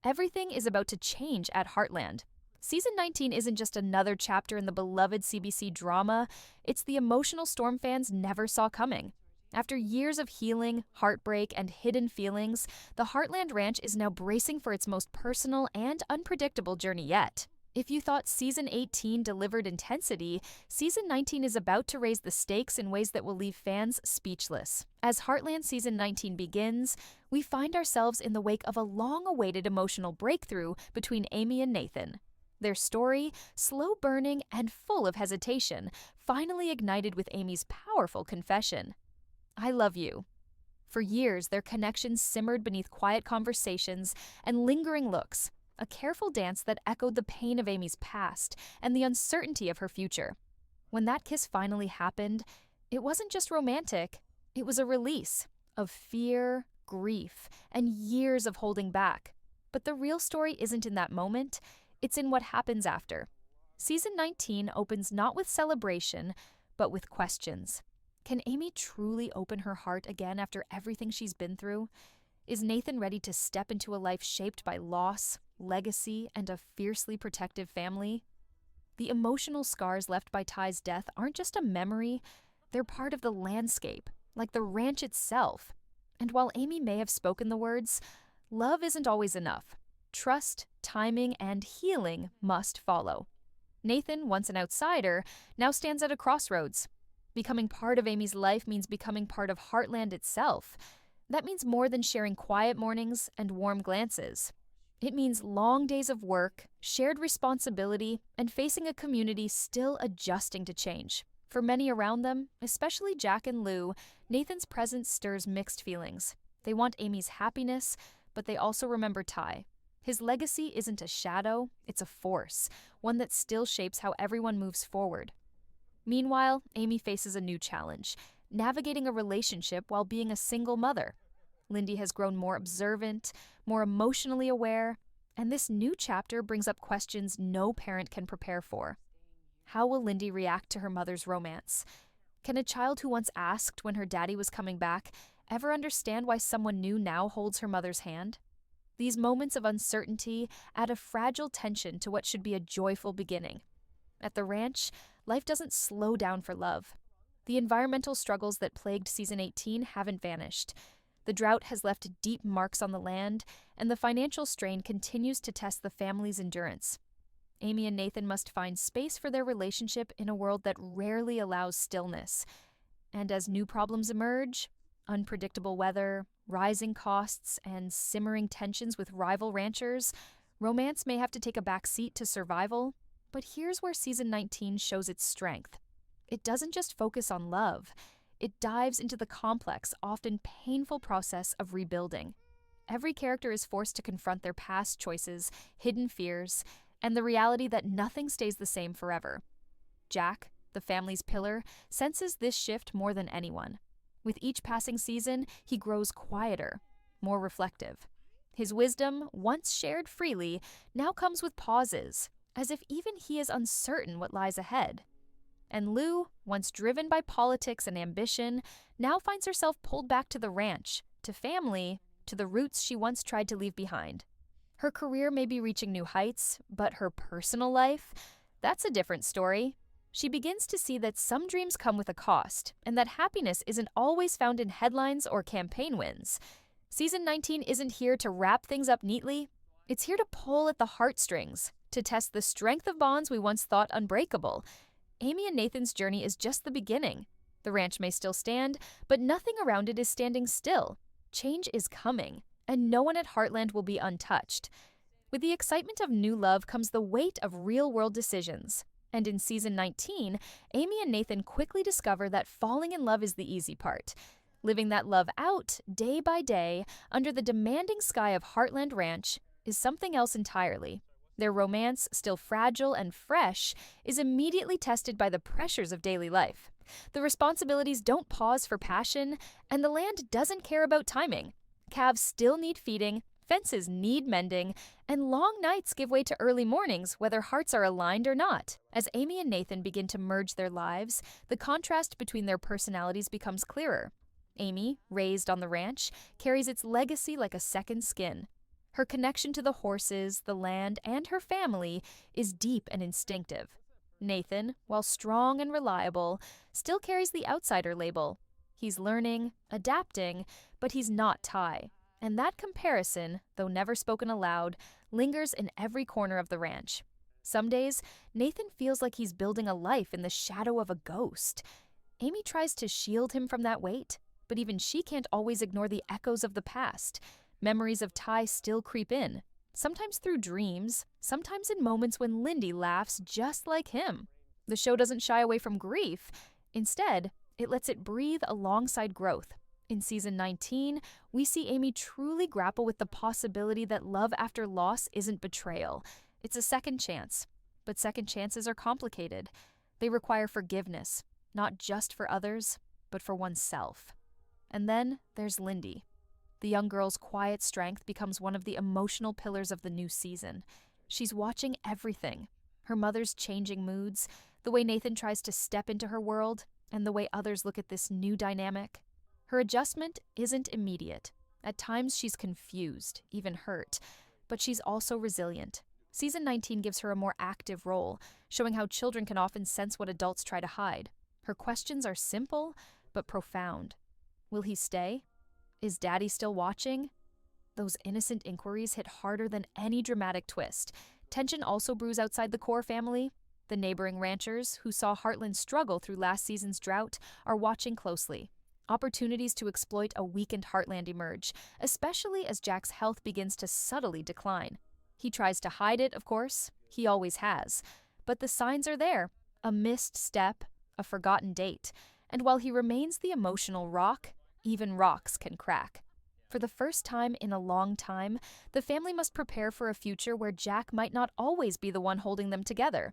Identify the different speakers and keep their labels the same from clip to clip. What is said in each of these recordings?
Speaker 1: Everything is about to change at Heartland. Season 19 isn't just another chapter in the beloved CBC drama, it's the emotional storm fans never saw coming. After years of healing, heartbreak, and hidden feelings, the Heartland Ranch is now bracing for its most personal and unpredictable journey yet. If you thought Season 18 delivered intensity, Season 19 is about to raise the stakes in ways that will leave fans speechless. As Heartland Season 19 begins, we find ourselves in the wake of a long-awaited emotional breakthrough between Amy and Nathan. Their story, slow burning and full of hesitation, finally ignited with Amy's powerful confession. "I love you." For years, their connection simmered beneath quiet conversations and lingering looks, a careful dance that echoed the pain of Amy's past and the uncertainty of her future. When that kiss finally happened, it wasn't just romantic, it was a release of fear, grief, and years of holding back. But the real story isn't in that moment, it's in what happens after. Season 19 opens not with celebration, but with questions. Can Amy truly open her heart again after everything she's been through? Is Nathan ready to step into a life shaped by loss, legacy, and a fiercely protective family? The emotional scars left by Ty's death aren't just a memory, they're part of the landscape, like the ranch itself. And while Amy may have spoken the words, love isn't always enough. Trust, timing, and healing must follow. Nathan, once an outsider, now stands at a crossroads. Becoming part of Amy's life means becoming part of Heartland itself. That means more than sharing quiet mornings and warm glances. It means long days of work, shared responsibility, and facing a community still adjusting to change. For many around them, especially Jack and Lou, Nathan's presence stirs mixed feelings. They want Amy's happiness, but they also remember Ty. His legacy isn't a shadow, it's a force, one that still shapes how everyone moves forward. Meanwhile, Amy faces a new challenge, navigating a relationship while being a single mother. Lindy has grown more observant, more emotionally aware, and this new chapter brings up questions no parent can prepare for. How will Lindy react to her mother's romance? Can a child who once asked when her daddy was coming back ever understand why someone new now holds her mother's hand? These moments of uncertainty add a fragile tension to what should be a joyful beginning. At the ranch, life doesn't slow down for love. The environmental struggles that plagued Season 18 haven't vanished. The drought has left deep marks on the land, and the financial strain continues to test the family's endurance. Amy and Nathan must find space for their relationship in a world that rarely allows stillness. And as new problems emerge, unpredictable weather, rising costs, and simmering tensions with rival ranchers, romance may have to take a back seat to survival. But here's where Season 19 shows its strength. It doesn't just focus on love. It dives into the complex, often painful process of rebuilding. Every character is forced to confront their past choices, hidden fears, and the reality that nothing stays the same forever. Jack, the family's pillar, senses this shift more than anyone. With each passing season, he grows quieter, more reflective. His wisdom, once shared freely, now comes with pauses, as if even he is uncertain what lies ahead. And Lou, once driven by politics and ambition, now finds herself pulled back to the ranch, to family, to the roots she once tried to leave behind. Her career may be reaching new heights, but her personal life, that's a different story. She begins to see that some dreams come with a cost, and that happiness isn't always found in headlines or campaign wins. Season 19 isn't here to wrap things up neatly. It's here to pull at the heartstrings, to test the strength of bonds we once thought unbreakable. Amy and Nathan's journey is just the beginning. The ranch may still stand, but nothing around it is standing still. Change is coming, and no one at Heartland will be untouched. With the excitement of new love comes the weight of real-world decisions. And in Season 19, Amy and Nathan quickly discover that falling in love is the easy part. Living that love out, day by day, under the demanding sky of Heartland Ranch, is something else entirely. Their romance, still fragile and fresh, is immediately tested by the pressures of daily life. The responsibilities don't pause for passion, and the land doesn't care about timing. Calves still need feeding, fences need mending, and long nights give way to early mornings, whether hearts are aligned or not. As Amy and Nathan begin to merge their lives, the contrast between their personalities becomes clearer. Amy, raised on the ranch, carries its legacy like a second skin. Her connection to the horses, the land, and her family is deep and instinctive. Nathan, while strong and reliable, still carries the outsider label. He's learning, adapting, but he's not Ty. And that comparison, though never spoken aloud, lingers in every corner of the ranch. Some days, Nathan feels like he's building a life in the shadow of a ghost. Amy tries to shield him from that weight, but even she can't always ignore the echoes of the past. Memories of Ty still creep in, sometimes through dreams, sometimes in moments when Lindy laughs just like him. The show doesn't shy away from grief. Instead, it lets it breathe alongside growth. In season 19, we see Amy truly grapple with the possibility that love after loss isn't betrayal. It's a second chance. But second chances are complicated. They require forgiveness, not just for others, but for oneself. And then there's Lindy. The young girl's quiet strength becomes one of the emotional pillars of the new season. She's watching everything. Her mother's changing moods, the way Nathan tries to step into her world, and the way others look at this new dynamic. Her adjustment isn't immediate. At times she's confused, even hurt, but she's also resilient. Season 19 gives her a more active role, showing how children can often sense what adults try to hide. Her questions are simple, but profound. Will he stay? Is Daddy still watching? Those innocent inquiries hit harder than any dramatic twist. Tension also brews outside the core family. The neighboring ranchers, who saw Heartland struggle through last season's drought, are watching closely. Opportunities to exploit a weakened Heartland emerge, especially as Jack's health begins to subtly decline. He tries to hide it, of course. He always has. But the signs are there. A missed step, a forgotten date. And while he remains the emotional rock, even rocks can crack. For the first time in a long time, the family must prepare for a future where Jack might not always be the one holding them together.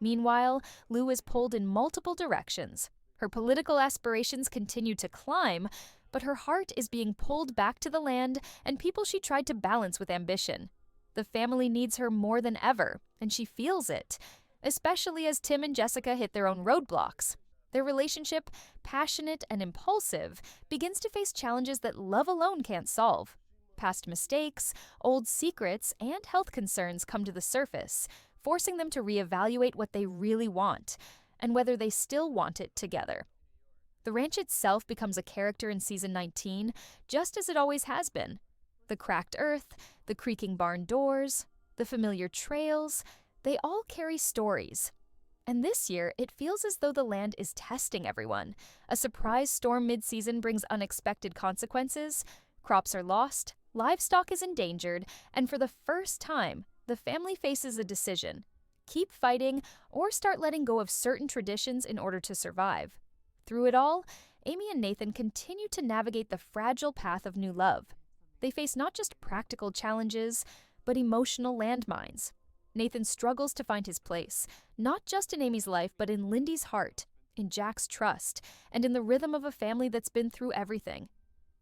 Speaker 1: Meanwhile, Lou is pulled in multiple directions. Her political aspirations continue to climb, but her heart is being pulled back to the land and people she tried to balance with ambition. The family needs her more than ever, and she feels it, especially as Tim and Jessica hit their own roadblocks. Their relationship, passionate and impulsive, begins to face challenges that love alone can't solve. Past mistakes, old secrets, and health concerns come to the surface, forcing them to reevaluate what they really want, and whether they still want it together. The ranch itself becomes a character in season 19, just as it always has been. The cracked earth, the creaking barn doors, the familiar trails, they all carry stories. And this year, it feels as though the land is testing everyone. A surprise storm mid-season brings unexpected consequences. Crops are lost, livestock is endangered, and for the first time, the family faces a decision: keep fighting or start letting go of certain traditions in order to survive. Through it all, Amy and Nathan continue to navigate the fragile path of new love. They face not just practical challenges, but emotional landmines. Nathan struggles to find his place, not just in Amy's life, but in Lindy's heart, in Jack's trust, and in the rhythm of a family that's been through everything.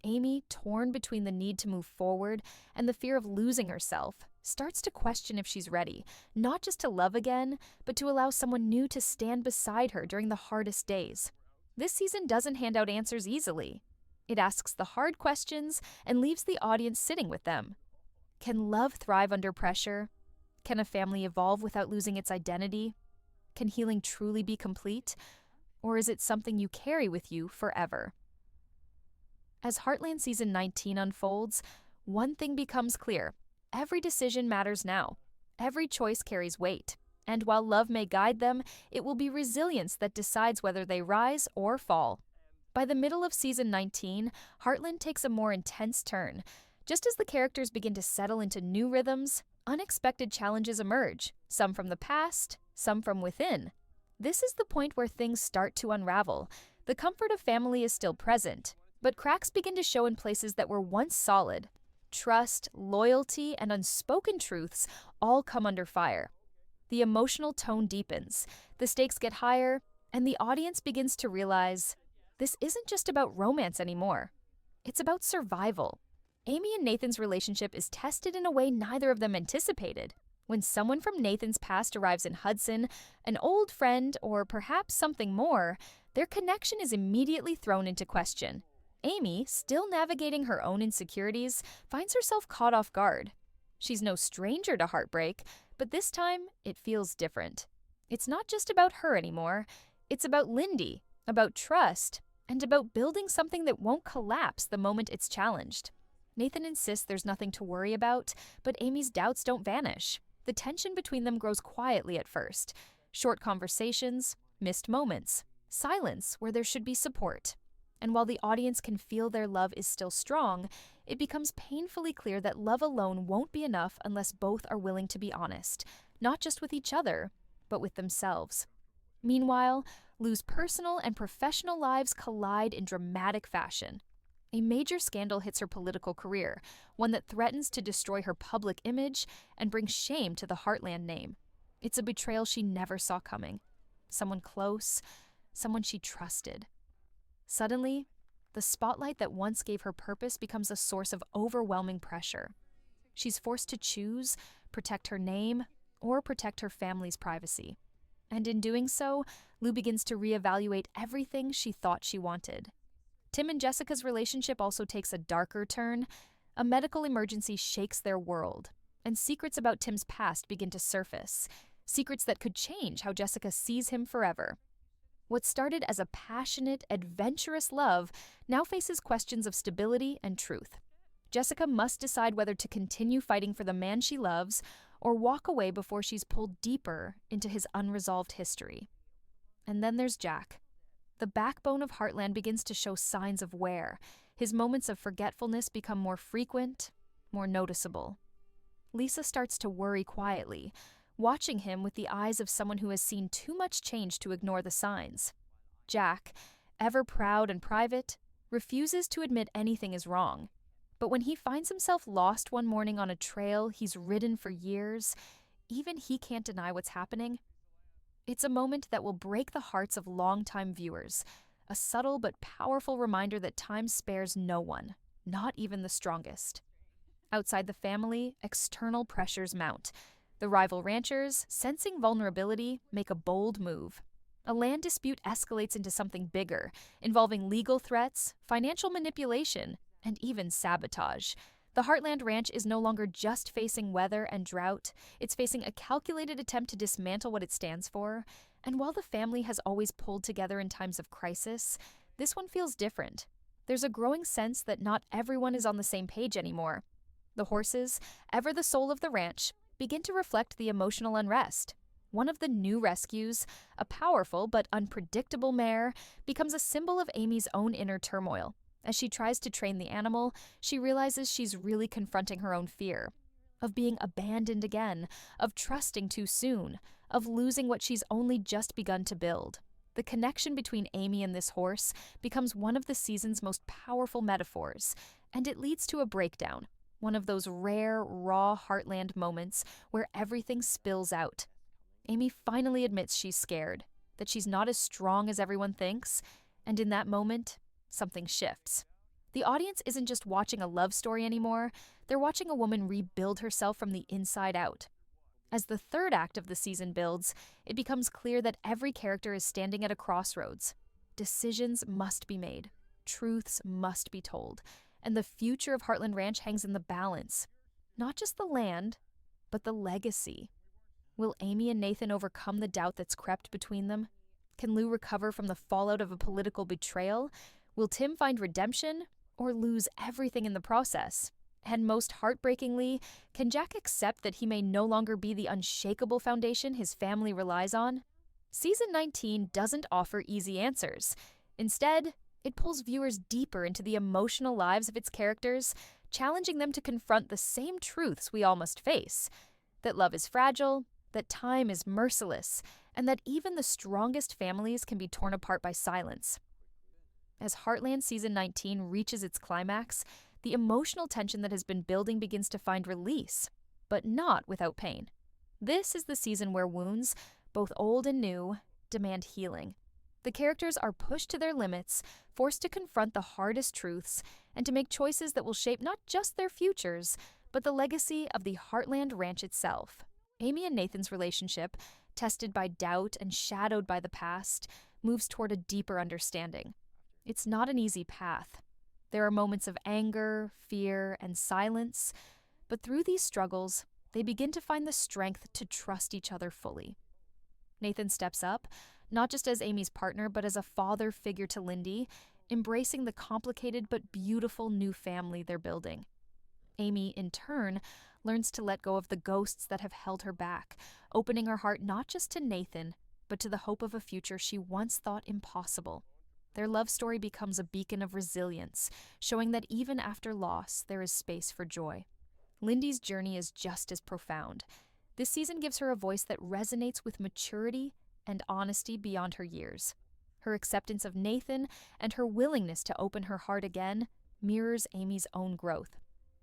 Speaker 1: Amy, torn between the need to move forward and the fear of losing herself, starts to question if she's ready, not just to love again, but to allow someone new to stand beside her during the hardest days. This season doesn't hand out answers easily. It asks the hard questions and leaves the audience sitting with them. Can love thrive under pressure? Can a family evolve without losing its identity? Can healing truly be complete? Or is it something you carry with you forever? As Heartland Season 19 unfolds, one thing becomes clear. Every decision matters now. Every choice carries weight. And while love may guide them, it will be resilience that decides whether they rise or fall. By the middle of Season 19, Heartland takes a more intense turn. Just as the characters begin to settle into new rhythms, unexpected challenges emerge, some from the past, some from within. This is the point where things start to unravel. The comfort of family is still present, but cracks begin to show in places that were once solid. Trust, loyalty, and unspoken truths all come under fire. The emotional tone deepens, the stakes get higher, and the audience begins to realize this isn't just about romance anymore. It's about survival. Amy and Nathan's relationship is tested in a way neither of them anticipated. When someone from Nathan's past arrives in Hudson, an old friend, or perhaps something more, their connection is immediately thrown into question. Amy, still navigating her own insecurities, finds herself caught off guard. She's no stranger to heartbreak, but this time it feels different. It's not just about her anymore, it's about Lindy, about trust, and about building something that won't collapse the moment it's challenged. Nathan insists there's nothing to worry about, but Amy's doubts don't vanish. The tension between them grows quietly at first. Short conversations, missed moments, silence where there should be support. And while the audience can feel their love is still strong, it becomes painfully clear that love alone won't be enough unless both are willing to be honest, not just with each other, but with themselves. Meanwhile, Lou's personal and professional lives collide in dramatic fashion. A major scandal hits her political career, one that threatens to destroy her public image and bring shame to the Heartland name. It's a betrayal she never saw coming. Someone close, someone she trusted. Suddenly, the spotlight that once gave her purpose becomes a source of overwhelming pressure. She's forced to choose, protect her name, or protect her family's privacy. And in doing so, Lou begins to reevaluate everything she thought she wanted. Tim and Jessica's relationship also takes a darker turn. A medical emergency shakes their world, and secrets about Tim's past begin to surface, secrets that could change how Jessica sees him forever. What started as a passionate, adventurous love now faces questions of stability and truth. Jessica must decide whether to continue fighting for the man she loves or walk away before she's pulled deeper into his unresolved history. And then there's Jack. The backbone of Heartland begins to show signs of wear. His moments of forgetfulness become more frequent, more noticeable. Lisa starts to worry quietly, watching him with the eyes of someone who has seen too much change to ignore the signs. Jack, ever proud and private, refuses to admit anything is wrong. But when he finds himself lost one morning on a trail he's ridden for years, even he can't deny what's happening. It's a moment that will break the hearts of longtime viewers, a subtle but powerful reminder that time spares no one, not even the strongest. Outside the family, external pressures mount. The rival ranchers, sensing vulnerability, make a bold move. A land dispute escalates into something bigger, involving legal threats, financial manipulation, and even sabotage. The Heartland Ranch is no longer just facing weather and drought, it's facing a calculated attempt to dismantle what it stands for. And while the family has always pulled together in times of crisis, this one feels different. There's a growing sense that not everyone is on the same page anymore. The horses, ever the soul of the ranch, begin to reflect the emotional unrest. One of the new rescues, a powerful but unpredictable mare, becomes a symbol of Amy's own inner turmoil. As she tries to train the animal, she realizes she's really confronting her own fear. Of being abandoned again, of trusting too soon, of losing what she's only just begun to build. The connection between Amy and this horse becomes one of the season's most powerful metaphors, and it leads to a breakdown. One of those rare, raw Heartland moments where everything spills out. Amy finally admits she's scared, that she's not as strong as everyone thinks, and in that moment, something shifts. The audience isn't just watching a love story anymore, they're watching a woman rebuild herself from the inside out. As the third act of the season builds, it becomes clear that every character is standing at a crossroads. Decisions must be made, truths must be told, and the future of Heartland Ranch hangs in the balance. Not just the land, but the legacy. Will Amy and Nathan overcome the doubt that's crept between them? Can Lou recover from the fallout of a political betrayal? Will Tim find redemption, or lose everything in the process? And most heartbreakingly, can Jack accept that he may no longer be the unshakable foundation his family relies on? Season 19 doesn't offer easy answers. Instead, it pulls viewers deeper into the emotional lives of its characters, challenging them to confront the same truths we all must face. That love is fragile, that time is merciless, and that even the strongest families can be torn apart by silence. As Heartland Season 19 reaches its climax, the emotional tension that has been building begins to find release, but not without pain. This is the season where wounds, both old and new, demand healing. The characters are pushed to their limits, forced to confront the hardest truths, and to make choices that will shape not just their futures, but the legacy of the Heartland Ranch itself. Amy and Nathan's relationship, tested by doubt and shadowed by the past, moves toward a deeper understanding. It's not an easy path. There are moments of anger, fear, and silence, But through these struggles, they begin to find the strength to trust each other fully. Nathan steps up, not just as Amy's partner, but as a father figure to Lindy, embracing the complicated but beautiful new family they're building. Amy, in turn, learns to let go of the ghosts that have held her back, opening her heart not just to Nathan, but to the hope of a future she once thought impossible. Their love story becomes a beacon of resilience, showing that even after loss, there is space for joy. Lindy's journey is just as profound. This season gives her a voice that resonates with maturity and honesty beyond her years. Her acceptance of Nathan and her willingness to open her heart again mirrors Amy's own growth.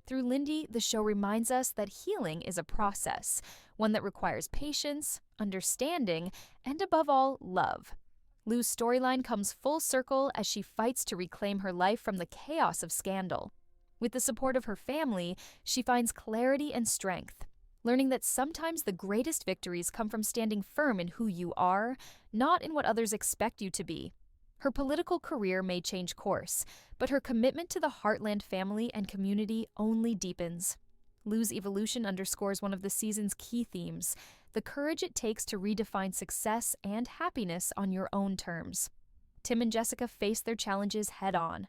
Speaker 1: Through Lindy, the show reminds us that healing is a process, one that requires patience, understanding, and above all, love. Lou's storyline comes full circle as she fights to reclaim her life from the chaos of scandal. With the support of her family, she finds clarity and strength, learning that sometimes the greatest victories come from standing firm in who you are, not in what others expect you to be. Her political career may change course, but her commitment to the Heartland family and community only deepens. Lou's evolution underscores one of the season's key themes: the courage it takes to redefine success and happiness on your own terms. Tim and Jessica face their challenges head-on.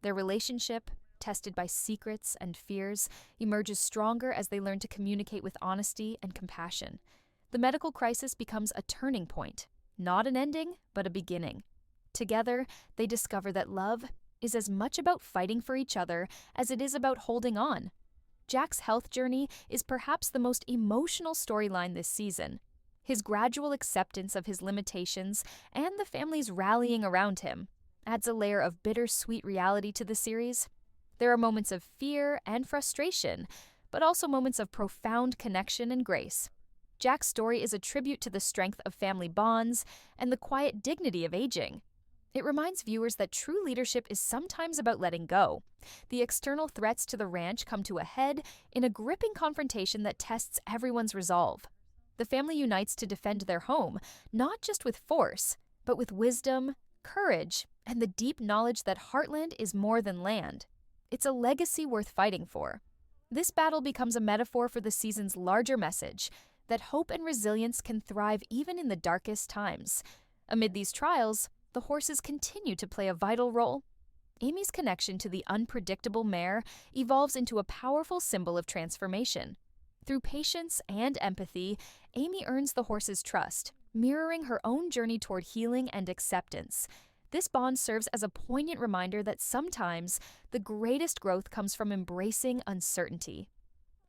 Speaker 1: Their relationship, tested by secrets and fears, emerges stronger as they learn to communicate with honesty and compassion. The medical crisis becomes a turning point, not an ending, but a beginning. Together, they discover that love is as much about fighting for each other as it is about holding on. Jack's health journey is perhaps the most emotional storyline this season. His gradual acceptance of his limitations and the family's rallying around him adds a layer of bittersweet reality to the series. There are moments of fear and frustration, but also moments of profound connection and grace. Jack's story is a tribute to the strength of family bonds and the quiet dignity of aging. It reminds viewers that true leadership is sometimes about letting go. The external threats to the ranch come to a head in a gripping confrontation that tests everyone's resolve. The family unites to defend their home, not just with force, but with wisdom, courage, and the deep knowledge that Heartland is more than land. It's a legacy worth fighting for. This battle becomes a metaphor for the season's larger message, that hope and resilience can thrive even in the darkest times. Amid these trials, the horses continue to play a vital role. Amy's connection to the unpredictable mare evolves into a powerful symbol of transformation. Through patience and empathy, Amy earns the horse's trust, mirroring her own journey toward healing and acceptance. This bond serves as a poignant reminder that sometimes the greatest growth comes from embracing uncertainty.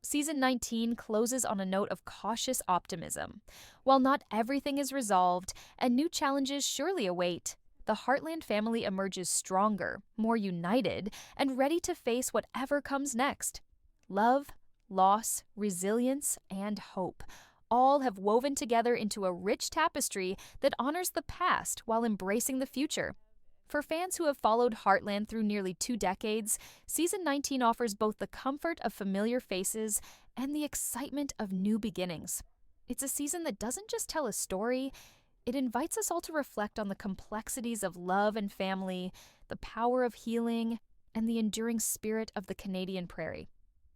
Speaker 1: Season 19 closes on a note of cautious optimism. While not everything is resolved and new challenges surely await, the Heartland family emerges stronger, more united, and ready to face whatever comes next. Love, loss, resilience, and hope all have woven together into a rich tapestry that honors the past while embracing the future. For fans who have followed Heartland through nearly 2 decades, Season 19 offers both the comfort of familiar faces and the excitement of new beginnings. It's a season that doesn't just tell a story, it invites us all to reflect on the complexities of love and family, the power of healing, and the enduring spirit of the Canadian prairie.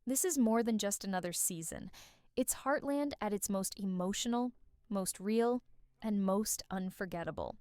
Speaker 1: This is more than just another season. It's Heartland at its most emotional, most real, and most unforgettable.